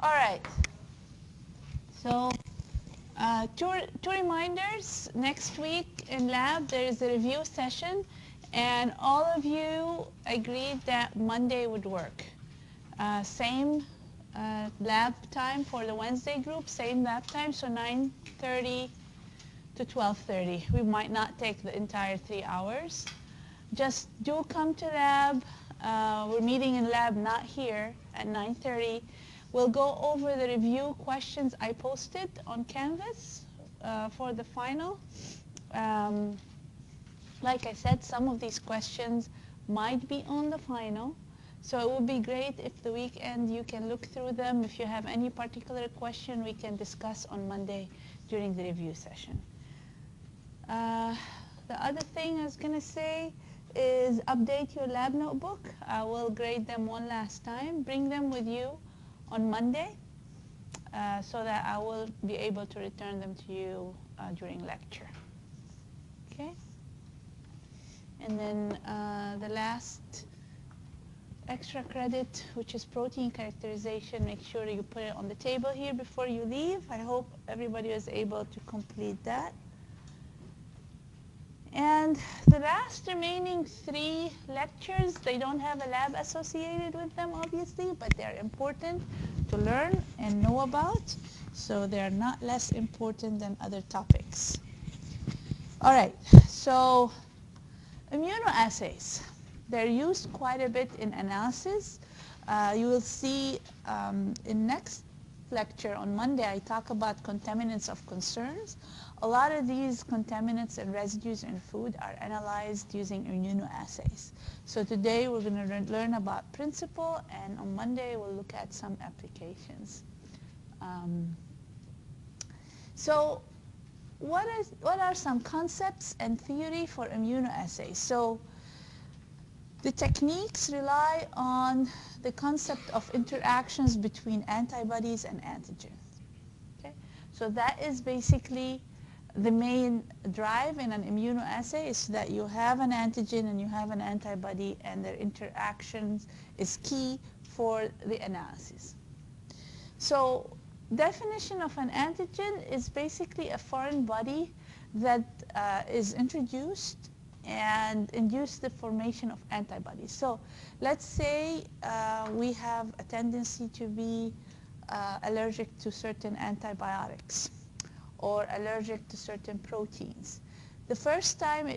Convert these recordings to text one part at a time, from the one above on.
All right. So two reminders. Next week in lab, there is a review session, and all of you agreed that Monday would work. Same lab time for the Wednesday group, same lab time, so 9:30 to 12:30. We might not take the entire 3 hours. Just do come to lab. We're meeting in lab, not here, at 9:30. We'll go over the review questions I posted on Canvas for the final. Like I said, some of these questions might be on the final. So it would be great if the weekend you can look through them. If you have any particular question, we can discuss on Monday during the review session. The other thing I was going to say is update your lab notebook. I will grade them one last time. Bring them with you on Monday so that I will be able to return them to you during lecture. Okay? And then the last extra credit, which is protein characterization, make sure you put it on the table here before you leave. I hope everybody was able to complete that. And the last remaining 3 lectures, they don't have a lab associated with them, obviously, but they're important to learn and know about, so they're not less important than other topics. All right, so immunoassays. They're used quite a bit in analysis. You will see in next lecture on Monday, I talk about contaminants of concerns. A lot of these contaminants and residues in food are analyzed using immunoassays. So today we're going to learn about principle, and on Monday we'll look at some applications. So what are some concepts and theory for immunoassays? So the techniques rely on the concept of interactions between antibodies and antigens. Okay? So that is basically the main drive in an immunoassay, is that you have an antigen and you have an antibody, and their interactions is key for the analysis. So definition of an antigen is basically a foreign body that is introduced and induce the formation of antibodies. So let's say we have a tendency to be allergic to certain antibiotics or allergic to certain proteins. The first time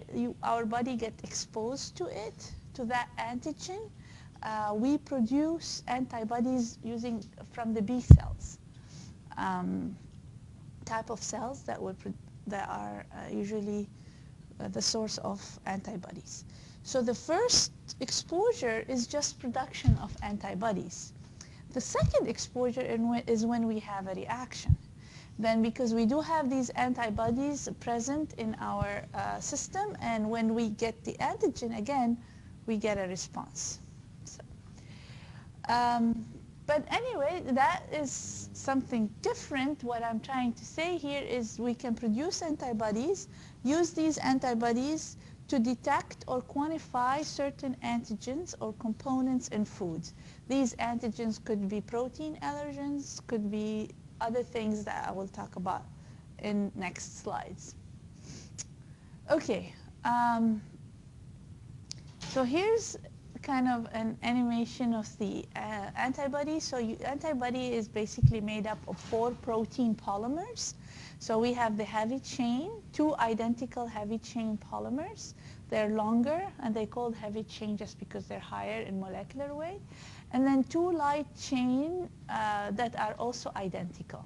our body gets exposed to it, to that antigen, we produce antibodies from the B cells, type of cells that are usually the source of antibodies. So the first exposure is just production of antibodies. The second exposure is when we have a reaction. Then, because we do have these antibodies present in our system, and when we get the antigen again, we get a response. So, but anyway, that is something different. What I'm trying to say here is we can produce antibodies, use these antibodies to detect or quantify certain antigens or components in foods. These antigens could be protein allergens, could be other things that I will talk about in next slides. Okay, so here's kind of an animation of the antibody. So antibody is basically made up of 4 protein polymers. So we have the heavy chain, 2 identical heavy chain polymers. They're longer, and they're called heavy chain just because they're higher in molecular weight. And then 2 light chain that are also identical.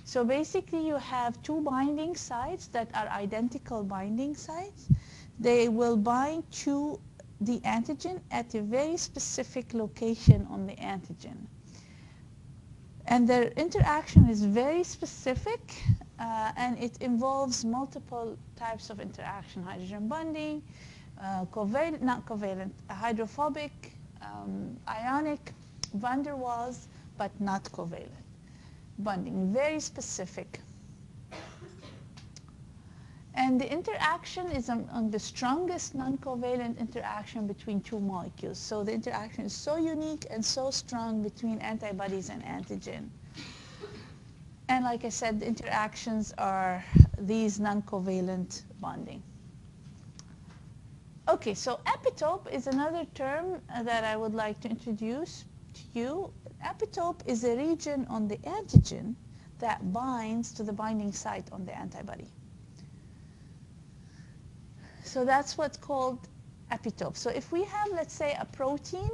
So basically you have 2 binding sites that are identical binding sites. They will bind to the antigen at a very specific location on the antigen. And their interaction is very specific, and it involves multiple types of interaction: hydrogen bonding, hydrophobic, ionic, van der Waals, but not covalent bonding, very specific. And the interaction is on the strongest non-covalent interaction between 2 molecules. So the interaction is so unique and so strong between antibodies and antigen And like I said, the interactions are these non-covalent bonding. Okay, so epitope is another term that I would like to introduce to you. Epitope is a region on the antigen that binds to the binding site on the antibody. So that's what's called epitope. So if we have, let's say, a protein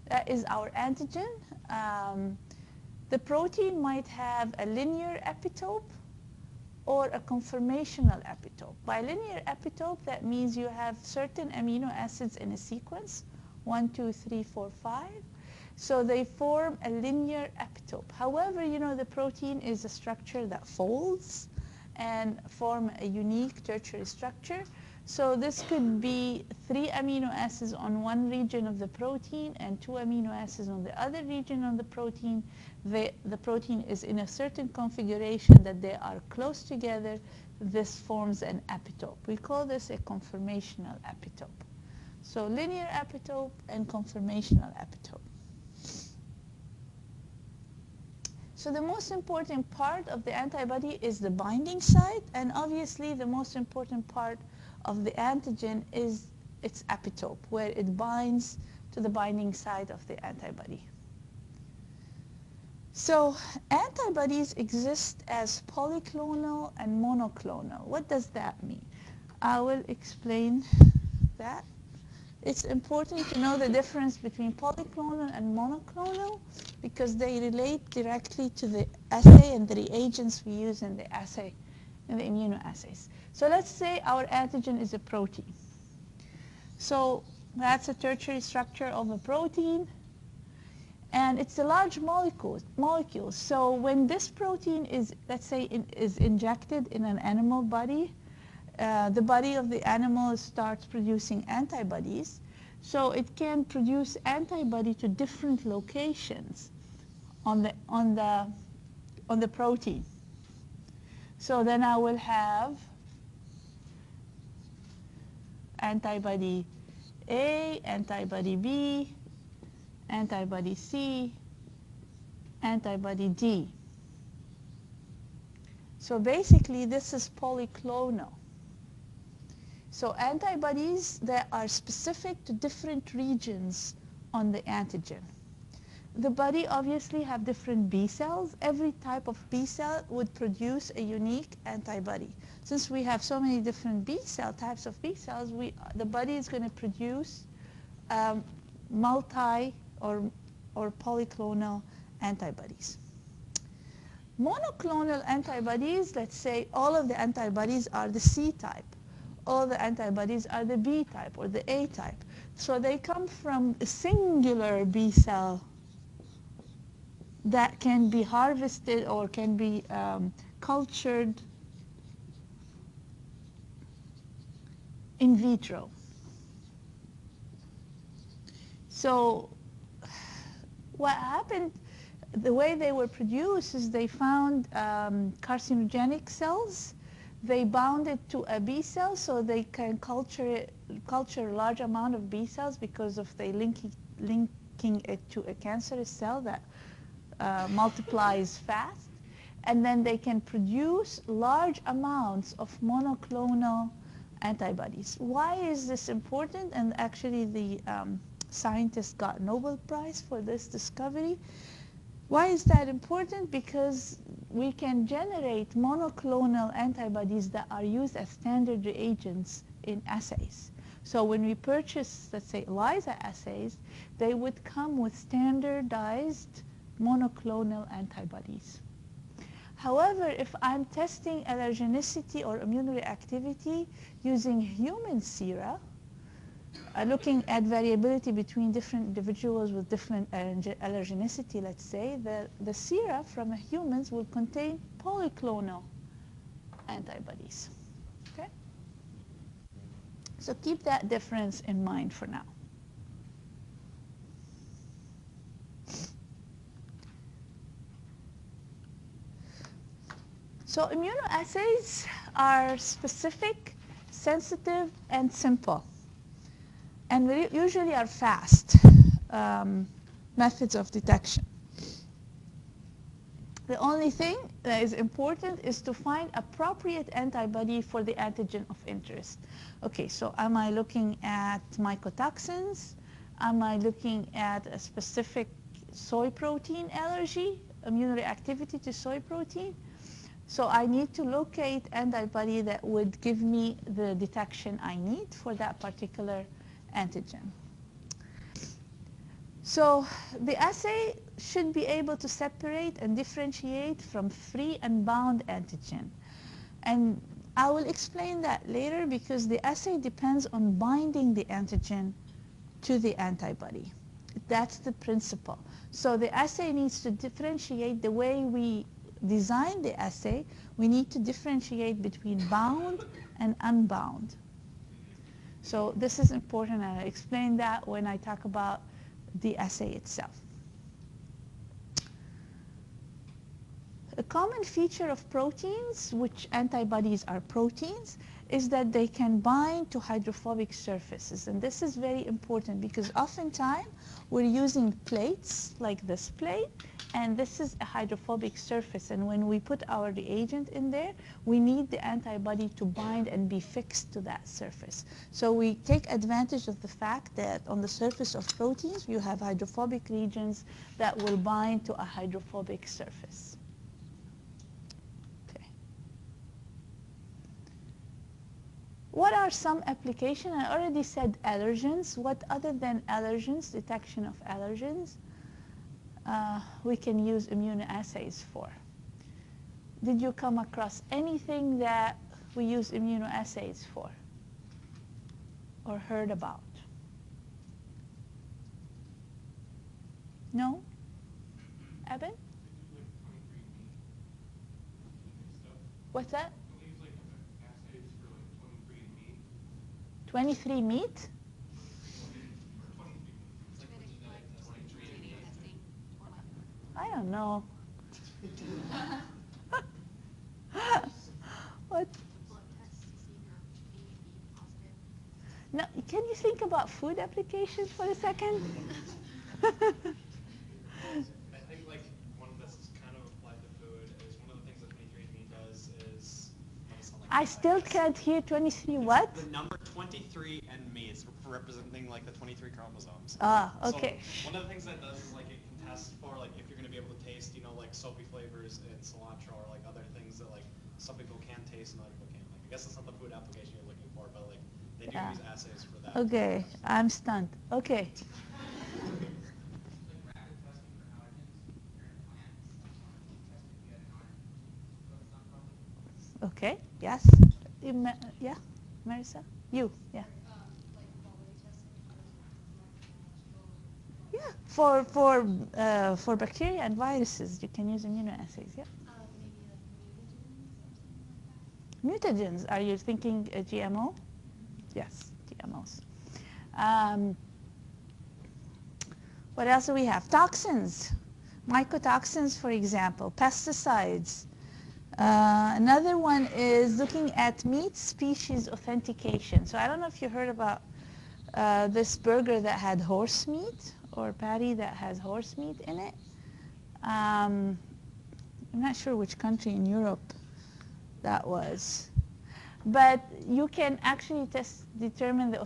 that is our antigen, the protein might have a linear epitope or a conformational epitope. By linear epitope, that means you have certain amino acids in a sequence, 1, 2, 3, 4, 5. So they form a linear epitope. However, you know, the protein is a structure that folds and form a unique tertiary structure. So this could be 3 amino acids on one region of the protein and 2 amino acids on the other region of the protein. The protein is in a certain configuration that they are close together. This forms an epitope. We call this a conformational epitope. So linear epitope and conformational epitope. So the most important part of the antibody is the binding site, and obviously the most important part of the antigen is its epitope, where it binds to the binding site of the antibody. So antibodies exist as polyclonal and monoclonal. What does that mean? I will explain that. It's important to know the difference between polyclonal and monoclonal because they relate directly to the assay and the reagents we use in the assay, in the immunoassays. So let's say our antigen is a protein. So that's a tertiary structure of a protein, and it's a large molecule. So when this protein is, let's say, is injected in an animal body, the body of the animal starts producing antibodies. So it can produce antibody to different locations on the protein. So then I will have antibody A, antibody B, antibody C, antibody D. So basically this is polyclonal. So antibodies that are specific to different regions on the antigen. The body obviously have different B cells. Every type of B cell would produce a unique antibody. Since we have so many different types of B cells, the body is going to produce multi or polyclonal antibodies. Monoclonal antibodies, let's say all of the antibodies are the C type. All the antibodies are the B type or the A type. So they come from a singular B cell that can be harvested or can be cultured in vitro. So what happened, the way they were produced is they found carcinogenic cells. They bound it to a B cell so they can culture a large amount of B cells because of they linking it to a cancerous cell that multiplies fast. And then they can produce large amounts of monoclonal antibodies. Why is this important? And actually the scientists got Nobel Prize for this discovery. Why is that important? Because we can generate monoclonal antibodies that are used as standard reagents in assays. So when we purchase, let's say, ELISA assays, they would come with standardized monoclonal antibodies. However, if I'm testing allergenicity or immunoreactivity using human sera, looking at variability between different individuals with different allergenicity, let's say, the sera from humans will contain polyclonal antibodies. Okay? So keep that difference in mind for now. So immunoassays are specific, sensitive, and simple. And we usually are fast methods of detection. The only thing that is important is to find appropriate antibody for the antigen of interest. Okay, so am I looking at mycotoxins? Am I looking at a specific soy protein allergy, immunoreactivity to soy protein? So I need to locate antibody that would give me the detection I need for that particular antigen. So the assay should be able to separate and differentiate from free and bound antigen. And I will explain that later because the assay depends on binding the antigen to the antibody. That's the principle. So the assay needs to differentiate the way we design the assay. We need to differentiate between bound and unbound. So this is important, and I'll explain that when I talk about the assay itself. A common feature of proteins, which antibodies are proteins, is that they can bind to hydrophobic surfaces. And this is very important because oftentimes we're using plates like this plate, and this is a hydrophobic surface. And when we put our reagent in there, we need the antibody to bind and be fixed to that surface. So we take advantage of the fact that on the surface of proteins, you have hydrophobic regions that will bind to a hydrophobic surface. What are some applications? I already said allergens. What other than allergens, detection of allergens, we can use immunoassays for? Did you come across anything that we use immunoassays for or heard about? No? Eben? What's that? 23 meat? I don't know. What? No, can you think about food applications for a second? I think like one that's kind of applied to food is one of the things that 23andMe does is I still can't hear 23 what? The number 23andMe is representing like the 23 chromosomes. Ah, okay. So one of the things that does is like it can test for like if you're going to be able to taste, you know, like soapy flavors in cilantro or like other things that like some people can taste and other people can't. Like I guess that's not the food application you're looking for, but like they do use assays for that. Okay, I'm stunned. Okay. Okay, yes. Yeah, Marissa? You, yeah. Yeah, for bacteria and viruses, you can use immunoassays, yeah. Mutagens, are you thinking GMO? Yes, GMOs. What else do we have? Toxins, mycotoxins, for example, pesticides. Another one is looking at meat species authentication. So I don't know if you heard about this burger that had horse meat or patty that has horse meat in it. I'm not sure which country in Europe that was. But you can actually determine the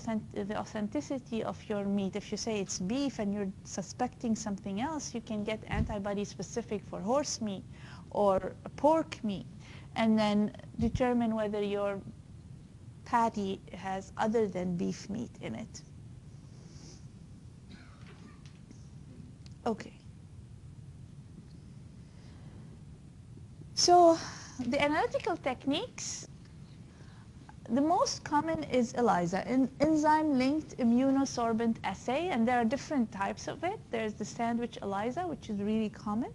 authenticity of your meat. If you say it's beef and you're suspecting something else, you can get antibody specific for horse meat or pork meat, and then determine whether your patty has other than beef meat in it. Okay. So the analytical techniques, the most common is ELISA, Enzyme-Linked Immunosorbent Assay, and there are different types of it. There's the sandwich ELISA, which is really common.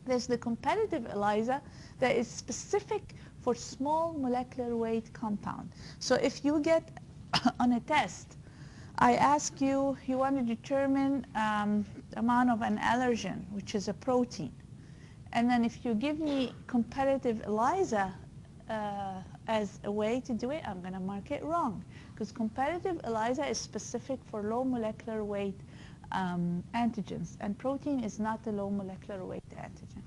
There's the competitive ELISA that is specific for small molecular weight compound. So if you get on a test, I ask you, you want to determine amount of an allergen, which is a protein. And then if you give me competitive ELISA as a way to do it, I'm going to mark it wrong. Because competitive ELISA is specific for low molecular weight antigens. And protein is not a low molecular weight antigen.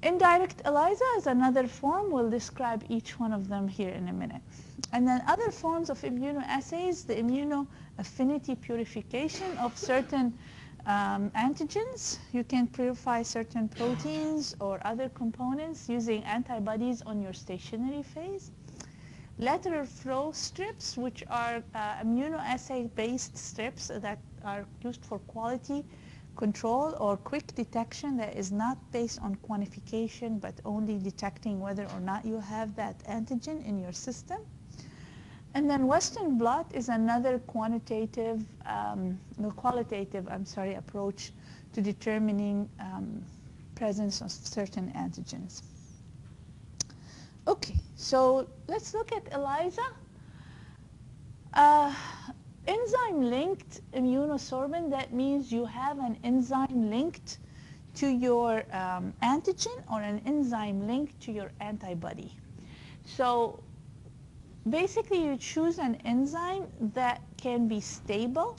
Indirect ELISA is another form. We'll describe each one of them here in a minute. And then other forms of immunoassays, the immunoaffinity purification of certain antigens. You can purify certain proteins or other components using antibodies on your stationary phase. Lateral flow strips, which are immunoassay-based strips that are used for quality control or quick detection that is not based on quantification but only detecting whether or not you have that antigen in your system. And then Western blot is another qualitative approach to determining presence of certain antigens. Okay, so let's look at ELISA. Enzyme-linked immunosorbent, that means you have an enzyme linked to your antigen or an enzyme linked to your antibody. So basically you choose an enzyme that can be stable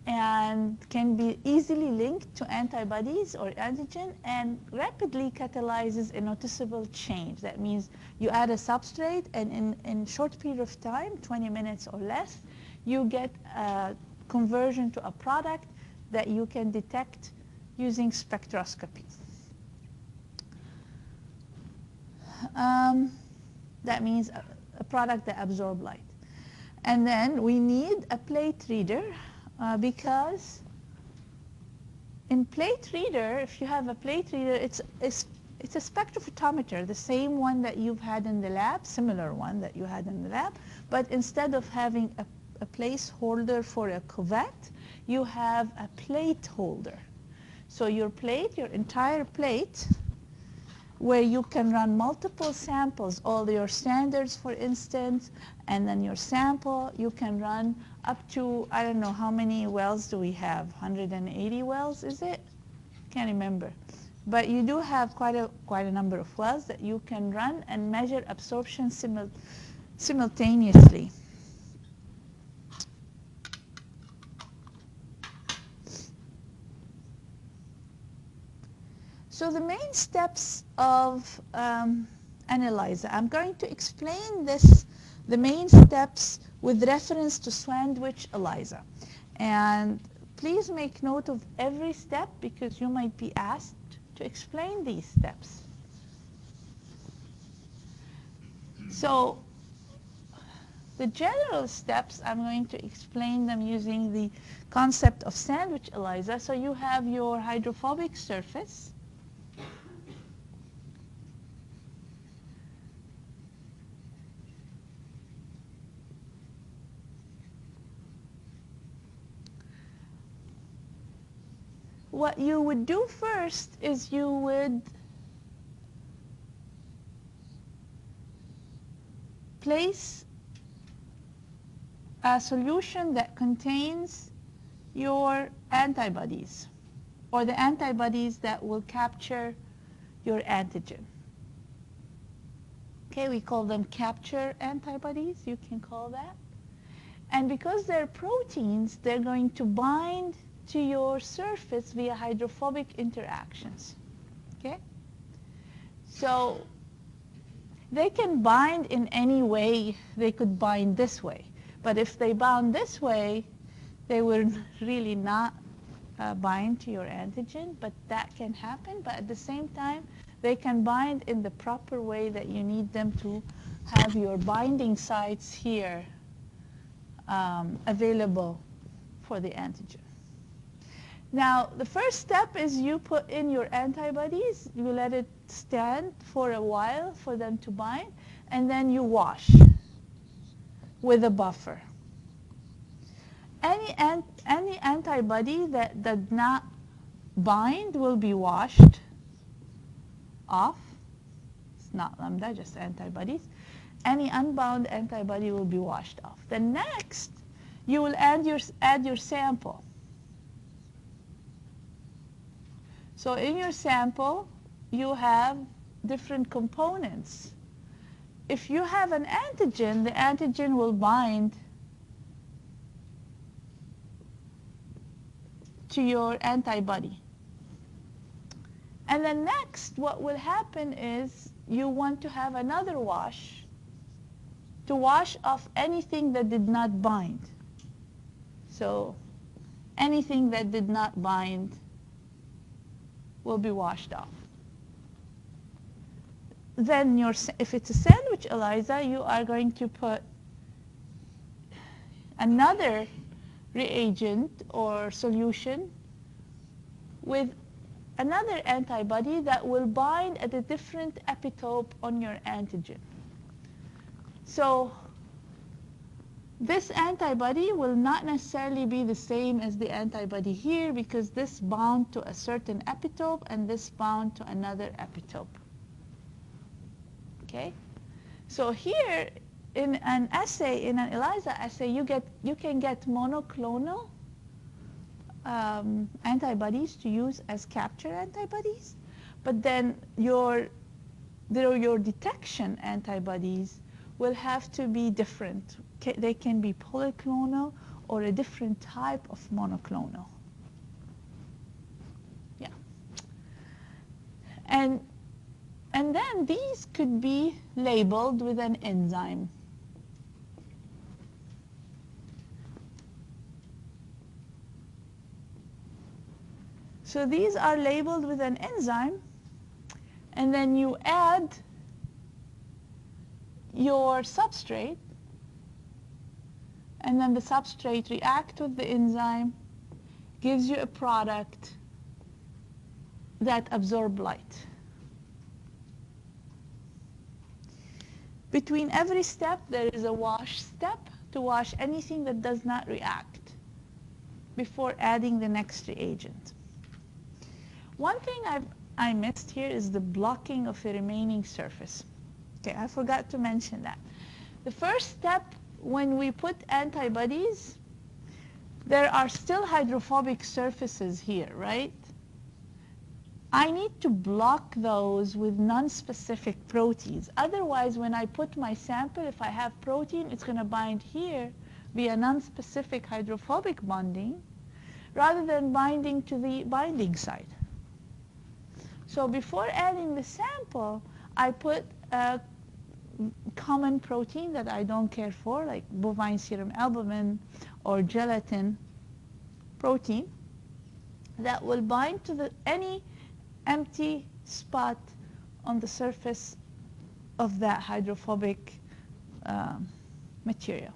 and can be easily linked to antibodies or antigen and rapidly catalyzes a noticeable change. That means you add a substrate and in short period of time, 20 minutes or less, you get a conversion to a product that you can detect using spectroscopy. That means a product that absorbs light. And then we need a plate reader because in plate reader, if you have a plate reader, it's a spectrophotometer, the same one that you've had in the lab, similar one that you had in the lab, but instead of having a placeholder for a cuvette, you have a plate holder. So your plate, your entire plate, where you can run multiple samples, all your standards, for instance, and then your sample, you can run up to, I don't know, how many wells do we have? 180 wells, is it? Can't remember. But you do have quite a number of wells that you can run and measure absorption simultaneously. So the main steps of an ELISA, I'm going to explain the main steps with reference to sandwich ELISA. And please make note of every step because you might be asked to explain these steps. So the general steps, I'm going to explain them using the concept of sandwich ELISA. So you have your hydrophobic surface. What you would do first is you would place a solution that contains your antibodies or the antibodies that will capture your antigen. Okay, we call them capture antibodies, you can call that. And because they're proteins, they're going to bind to your surface via hydrophobic interactions. Okay? So they can bind in any way. They could bind this way. But if they bound this way, they will really not bind to your antigen, but that can happen. But at the same time, they can bind in the proper way that you need them to have your binding sites here available for the antigen. Now, the first step is you put in your antibodies, you let it stand for a while for them to bind, and then you wash with a buffer. Any antibody that does not bind will be washed off. It's not lambda, just antibodies. Any unbound antibody will be washed off. Then next, you will add your sample. So in your sample, you have different components. If you have an antigen, the antigen will bind to your antibody. And then next, what will happen is you want to have another wash to wash off anything that did not bind. So anything that did not bind will be washed off. Then if it's a sandwich ELISA, you are going to put another reagent or solution with another antibody that will bind at a different epitope on your antigen. So this antibody will not necessarily be the same as the antibody here because this bound to a certain epitope and this bound to another epitope. Okay? So here in an assay, in an ELISA assay, you can get monoclonal antibodies to use as capture antibodies, but then your detection antibodies will have to be different. They can be polyclonal or a different type of monoclonal. Yeah. And then these could be labeled with an enzyme. So these are labeled with an enzyme, and then you add your substrate, and then the substrate reacts with the enzyme, gives you a product that absorbs light. Between every step, there is a wash step to wash anything that does not react before adding the next reagent. One thing I missed here is the blocking of the remaining surface. Okay, I forgot to mention that. The first step, when we put antibodies, there are still hydrophobic surfaces here, right? I need to block those with non-specific proteins. Otherwise, when I put my sample, if I have protein, it's going to bind here via non-specific hydrophobic bonding rather than binding to the binding site. So before adding the sample, I put a common protein that I don't care for, like bovine serum albumin or gelatin protein, that will bind to any empty spot on the surface of that hydrophobic material.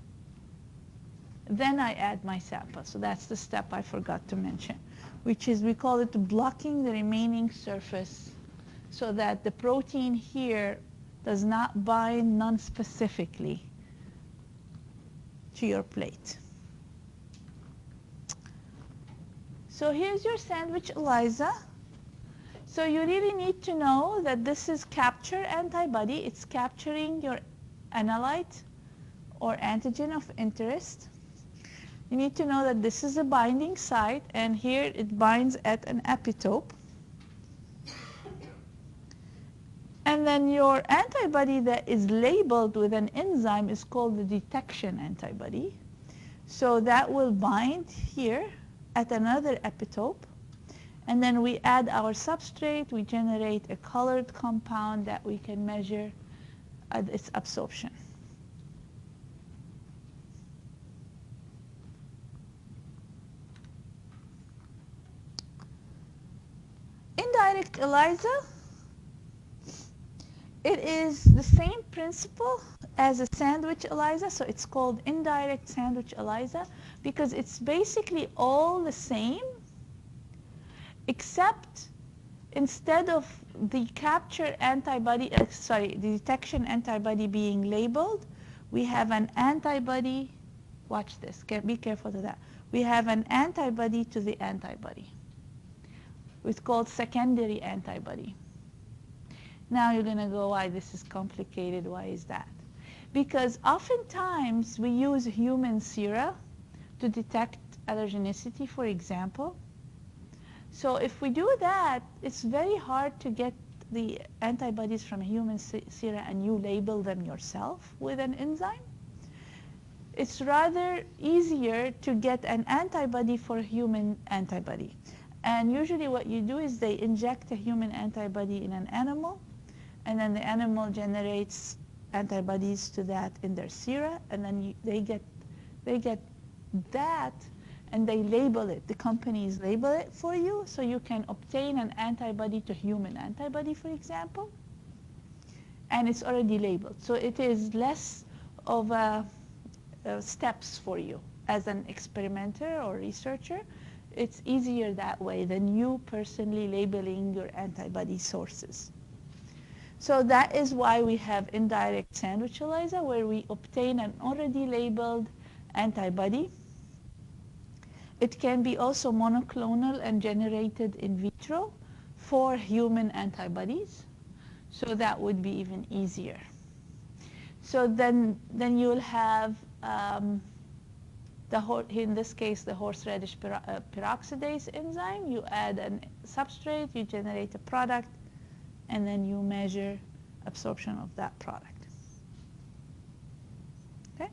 Then I add my sample. So that's the step I forgot to mention, which is, we call it blocking the remaining surface so that the protein here does not bind non-specifically to your plate. So here's your sandwich ELISA. So you really need to know that this is capture antibody. It's capturing your analyte or antigen of interest. You need to know that this is a binding site, and here it binds at an epitope. And then your antibody that is labeled with an enzyme is called the detection antibody. So that will bind here at another epitope. And then we add our substrate. We generate a colored compound that we can measure its absorption. Indirect ELISA, it is the same principle as a sandwich ELISA, so it's called indirect sandwich ELISA because it's basically all the same, except instead of the capture antibody, the detection antibody being labeled, we have an antibody. Watch this, be careful to that. We have an antibody to the antibody. It's called secondary antibody. Now you're going to go, why this is complicated, why is that? Because oftentimes we use human sera to detect allergenicity, for example. So if we do that, it's very hard to get the antibodies from human sera and you label them yourself with an enzyme. It's rather easier to get an antibody for a human antibody. And usually what you do is they inject a human antibody in an animal, and then the animal generates antibodies to that in their sera, and then they get that, and they label it. The companies label it for you, so you can obtain an antibody to human antibody, for example, and it's already labeled. So it is less of steps for you as an experimenter or researcher. It's easier that way than you personally labeling your antibody sources. So that is why we have indirect sandwich ELISA, where we obtain an already labeled antibody. It can be also monoclonal and generated in vitro for human antibodies. So that would be even easier. So then you'll have, in this case, the horseradish peroxidase enzyme. You add a substrate, you generate a product, and then you measure absorption of that product. Okay?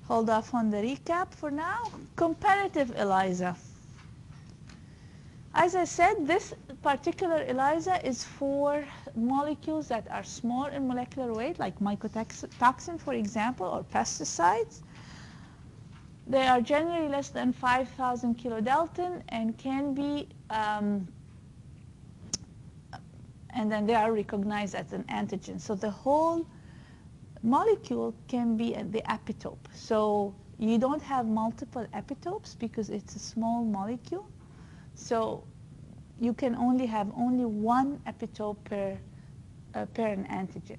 Hold off on the recap for now. Comparative ELISA. As I said, this particular ELISA is for molecules that are small in molecular weight, like mycotoxin, for example, or pesticides. They are generally less than 5,000 kilodalton and can be, and then they are recognized as an antigen. So the whole molecule can be at the epitope. So you don't have multiple epitopes because it's a small molecule. So you can only have one epitope per an antigen.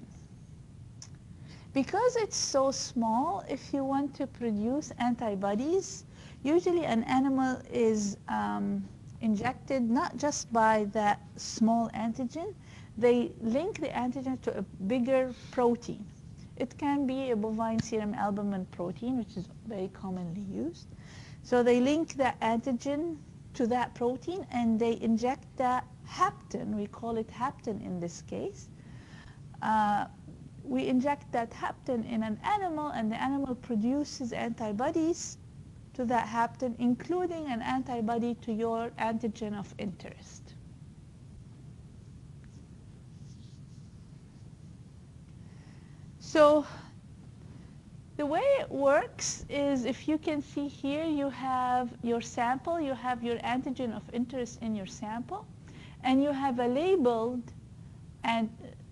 Because it's so small, if you want to produce antibodies, usually an animal is injected not just by that small antigen. They link the antigen to a bigger protein. It can be a bovine serum albumin protein, which is very commonly used. So they link the antigen to that protein, and they inject that hapten. We call it hapten in this case. We inject that hapten in an animal, and the animal produces antibodies to that hapten, including an antibody to your antigen of interest. So the way it works is, if you can see here, you have your sample, you have your antigen of interest in your sample, and you have a labeled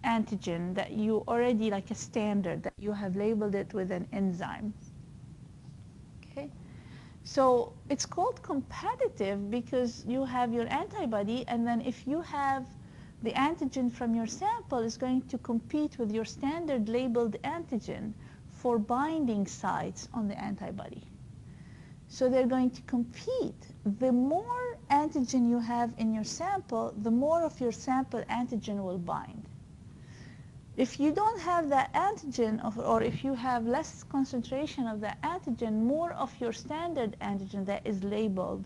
antigen that you already, like a standard, that you have labeled it with an enzyme. Okay? So it's called competitive because you have your antibody, and then if you have the antigen from your sample is going to compete with your standard labeled antigen for binding sites on the antibody. So they're going to compete. The more antigen you have in your sample, the more of your sample antigen will bind. If you don't have that antigen, or if you have less concentration of that antigen, more of your standard antigen that is labeled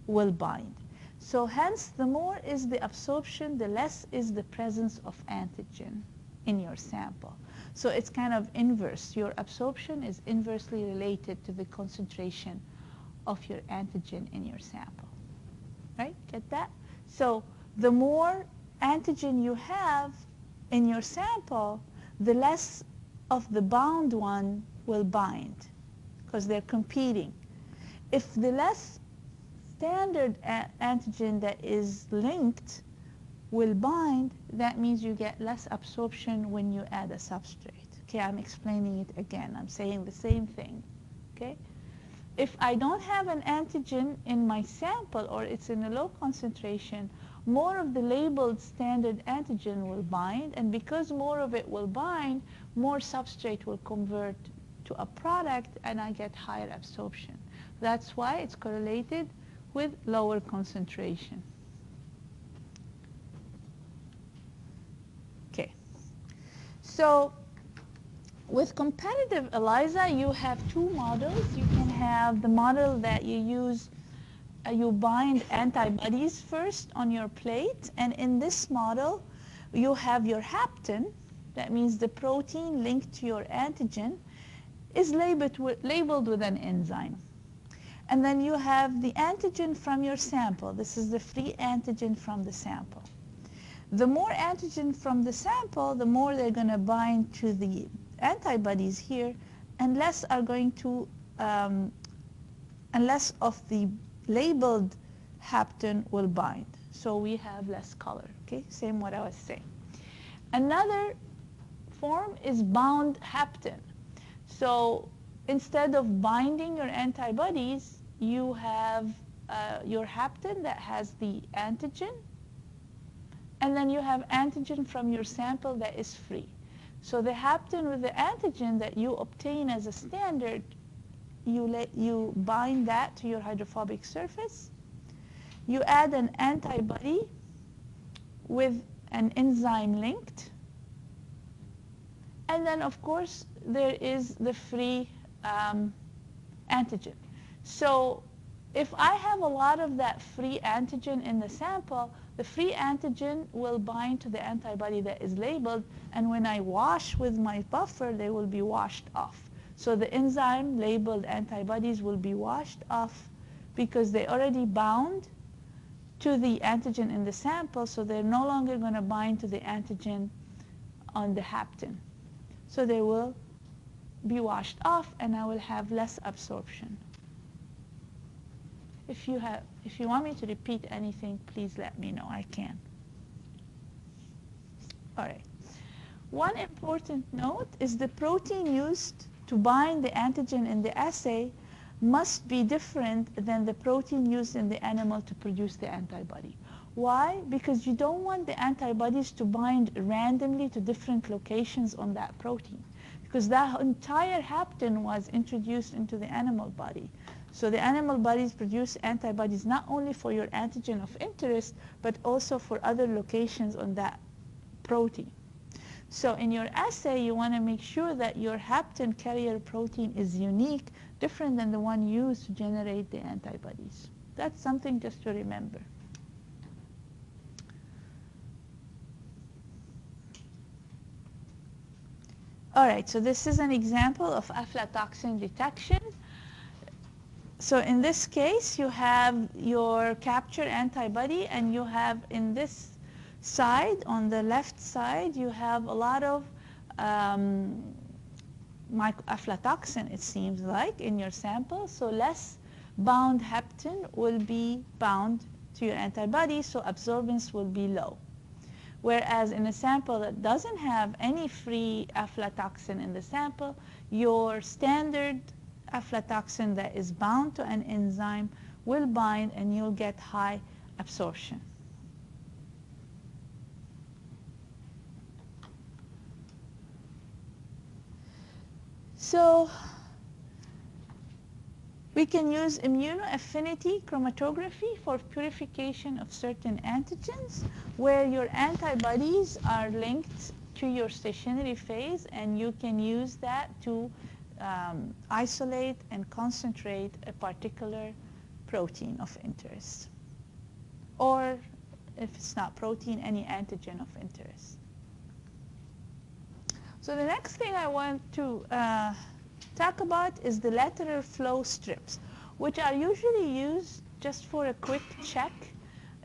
will bind. So hence, the more is the absorption, the less is the presence of antigen in your sample. So it's kind of inverse. Your absorption is inversely related to the concentration of your antigen in your sample. Right? Get that? So the more antigen you have in your sample, the less of the bound one will bind, because they're competing. If the less standard antigen that is linked will bind, that means you get less absorption when you add a substrate. Okay, I'm explaining it again. I'm saying the same thing. Okay? If I don't have an antigen in my sample, or it's in a low concentration, more of the labeled standard antigen will bind, and because more of it will bind, more substrate will convert to a product, and I get higher absorption. That's why it's correlated with lower concentration. Okay. So with competitive ELISA, you have two models. You can have the model that you use, you bind antibodies first on your plate, and in this model, you have your hapten, that means the protein linked to your antigen, is labeled with an enzyme. And then you have the antigen from your sample. This is the free antigen from the sample. The more antigen from the sample, the more they're going to bind to the antibodies here, and less are going to, and less of the labeled hapten will bind. So we have less color, okay? Same what I was saying. Another form is bound hapten. So instead of binding your antibodies, you have your hapten that has the antigen, and then you have antigen from your sample that is free. So the hapten with the antigen that you obtain as a standard, you bind that to your hydrophobic surface. You add an antibody with an enzyme-linked. And then, of course, there is the free antigen. So if I have a lot of that free antigen in the sample, the free antigen will bind to the antibody that is labeled, and when I wash with my buffer, they will be washed off. So the enzyme-labeled antibodies will be washed off because they already bound to the antigen in the sample, so they're no longer going to bind to the antigen on the hapten. So they will be washed off, and I will have less absorption. If you want me to repeat anything, please let me know. I can. All right. One important note is the protein used to bind the antigen in the assay must be different than the protein used in the animal to produce the antibody. Why? Because you don't want the antibodies to bind randomly to different locations on that protein, because that entire hapten was introduced into the animal body. So the animal bodies produce antibodies not only for your antigen of interest, but also for other locations on that protein. So in your assay, you want to make sure that your hapten carrier protein is unique, different than the one used to generate the antibodies. That's something just to remember. All right, so this is an example of aflatoxin detection. So in this case, you have your capture antibody, and you have in this side, on the left side, you have a lot of aflatoxin, it seems like, in your sample. So less bound hapten will be bound to your antibody, so absorbance will be low. Whereas in a sample that doesn't have any free aflatoxin in the sample, your standard aflatoxin that is bound to an enzyme will bind, and you'll get high absorption. So we can use immunoaffinity chromatography for purification of certain antigens, where your antibodies are linked to your stationary phase, and you can use that to isolate and concentrate a particular protein of interest. Or if it's not protein, any antigen of interest. So the next thing I want to talk about is the lateral flow strips, which are usually used just for a quick check.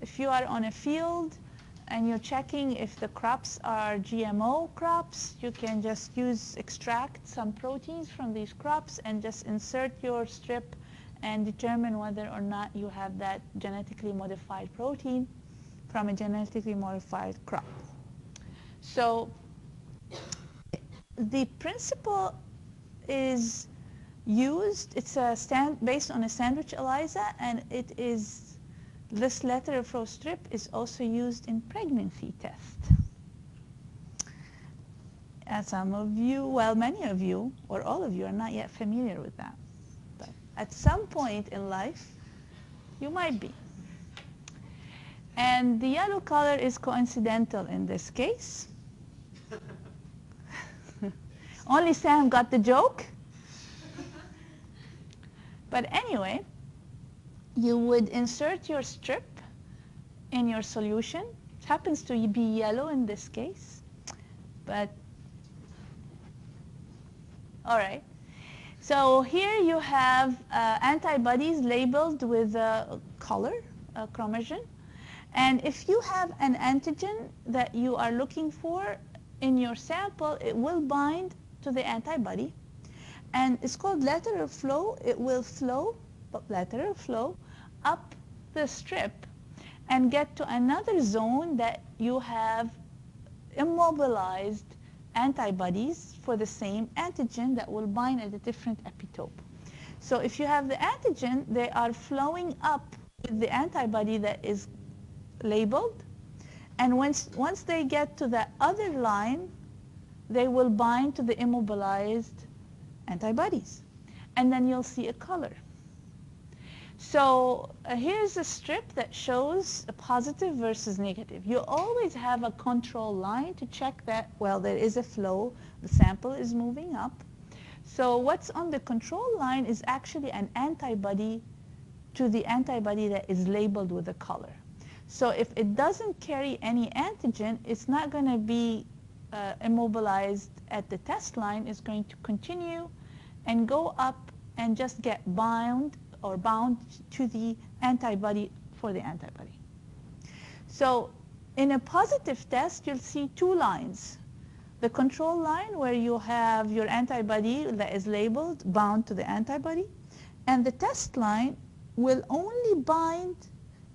If you are on a field and you're checking if the crops are GMO crops, you can just extract some proteins from these crops and just insert your strip and determine whether or not you have that genetically modified protein from a genetically modified crop. So the principle is used, it's based on a sandwich ELISA, and this lateral flow strip is also used in pregnancy tests. As some of you, well, many of you, or all of you, are not yet familiar with that. But at some point in life, you might be. And the yellow color is coincidental in this case. Only Sam got the joke. But anyway, you would insert your strip in your solution. It happens to be yellow in this case. But, all right. So here you have antibodies labeled with a color, a chromogen. And if you have an antigen that you are looking for in your sample, it will bind to the antibody. And it's called lateral flow. It will flow, lateral flow, up the strip and get to another zone that you have immobilized antibodies for the same antigen that will bind at a different epitope. So if you have the antigen, they are flowing up with the antibody that is labeled. And once they get to the other line, they will bind to the immobilized antibodies. And then you'll see a color. So here's a strip that shows a positive versus negative. You always have a control line to check that, well, there is a flow, the sample is moving up. So what's on the control line is actually an antibody to the antibody that is labeled with a color. So if it doesn't carry any antigen, it's not going to be immobilized at the test line. It's going to continue and go up and just get bound to the antibody for the antibody. So in a positive test, you'll see two lines. The control line where you have your antibody that is labeled bound to the antibody, and the test line will only bind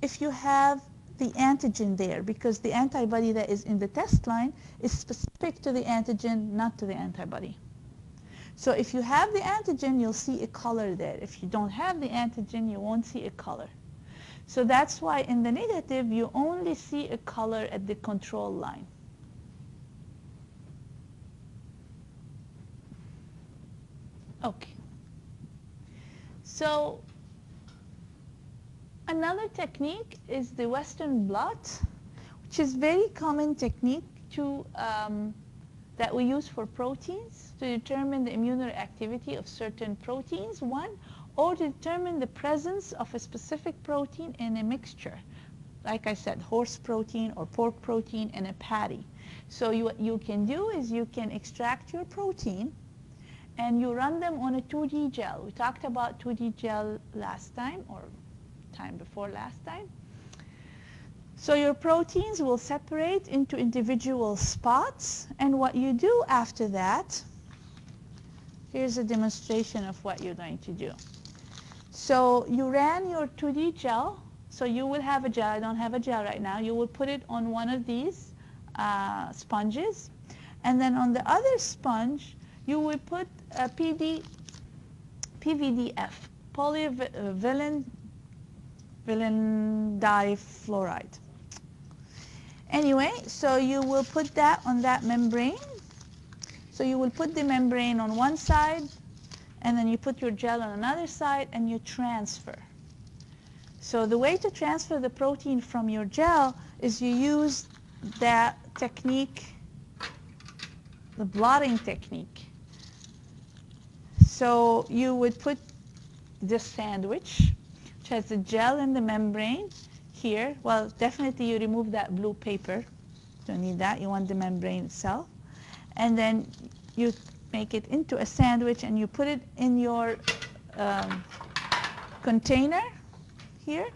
if you have the antigen there, because the antibody that is in the test line is specific to the antigen, not to the antibody. So if you have the antigen, you'll see a color there. If you don't have the antigen, you won't see a color. So that's why in the negative, you only see a color at the control line. Okay. So another technique is the Western blot, which is very common technique to that we use for proteins to determine the immunoreactivity of certain proteins, one, or to determine the presence of a specific protein in a mixture. Like I said, horse protein or pork protein in a patty. So what you can do is you can extract your protein and you run them on a 2D gel. We talked about 2D gel last time or time before last time. So your proteins will separate into individual spots, and what you do after that, here's a demonstration of what you're going to do. So you ran your 2D gel, so you will have a gel. I don't have a gel right now. You will put it on one of these sponges, and then on the other sponge, you will put a PVDF, polyvinyl difluoride. Anyway, so you will put that on that membrane. So you will put the membrane on one side, and then you put your gel on another side, and you transfer. So the way to transfer the protein from your gel is you use that technique, the blotting technique. So you would put this sandwich, which has the gel in the membrane here. Well, definitely you remove that blue paper. Don't need that. You want the membrane itself. And then you make it into a sandwich and you put it in your container here.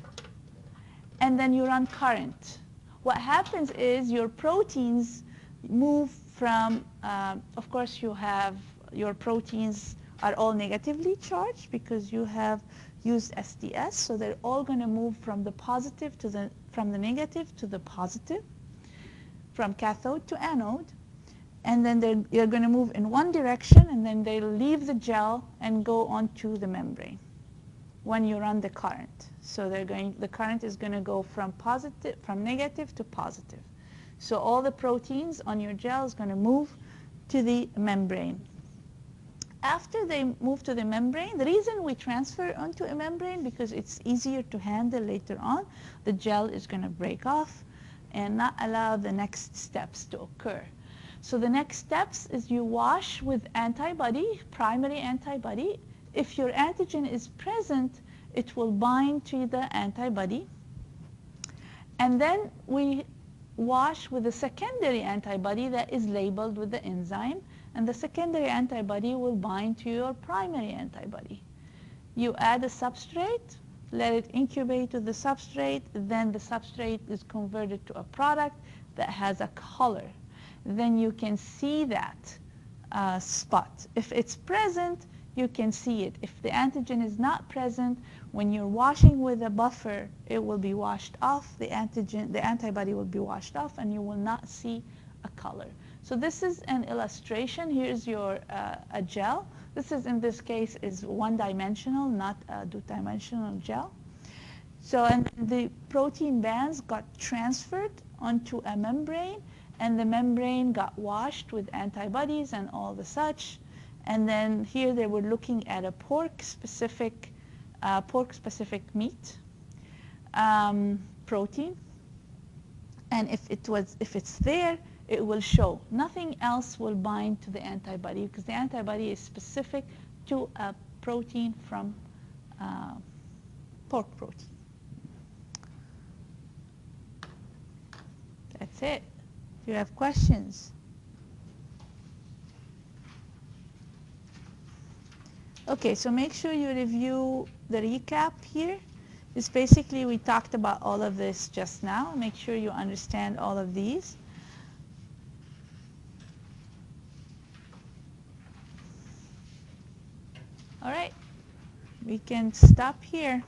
And then you run current. What happens is your proteins move from, of course you have, your proteins are all negatively charged because you have used SDS, so they're all going to move from the positive to from the negative to the positive, from cathode to anode, and then they're going to move in one direction, and then they'll leave the gel and go onto the membrane when you run the current. So the current is going to go from negative to positive. So all the proteins on your gel is going to move to the membrane. After they move to the membrane, the reason we transfer onto a membrane because it's easier to handle later on. The gel is going to break off and not allow the next steps to occur. So the next steps is you wash with antibody, primary antibody. If your antigen is present, it will bind to the antibody. And then we wash with a secondary antibody that is labeled with the enzyme. and the secondary antibody will bind to your primary antibody. You add a substrate, let it incubate with the substrate, then the substrate is converted to a product that has a color. Then you can see that spot. If it's present, you can see it. If the antigen is not present, when you're washing with a buffer, it will be washed off. The antibody will be washed off, and you will not see a color. So this is an illustration. Here's your a gel. This is, in this case, is one-dimensional, not a two-dimensional gel. So, and the protein bands got transferred onto a membrane, and the membrane got washed with antibodies and all the such. And then here they were looking at a pork-specific meat protein, and if it's there, it will show. Nothing else will bind to the antibody because the antibody is specific to a protein from pork protein. That's it. Do you have questions? Okay, so make sure you review the recap here. It's basically, we talked about all of this just now. Make sure you understand all of these. All right, we can stop here.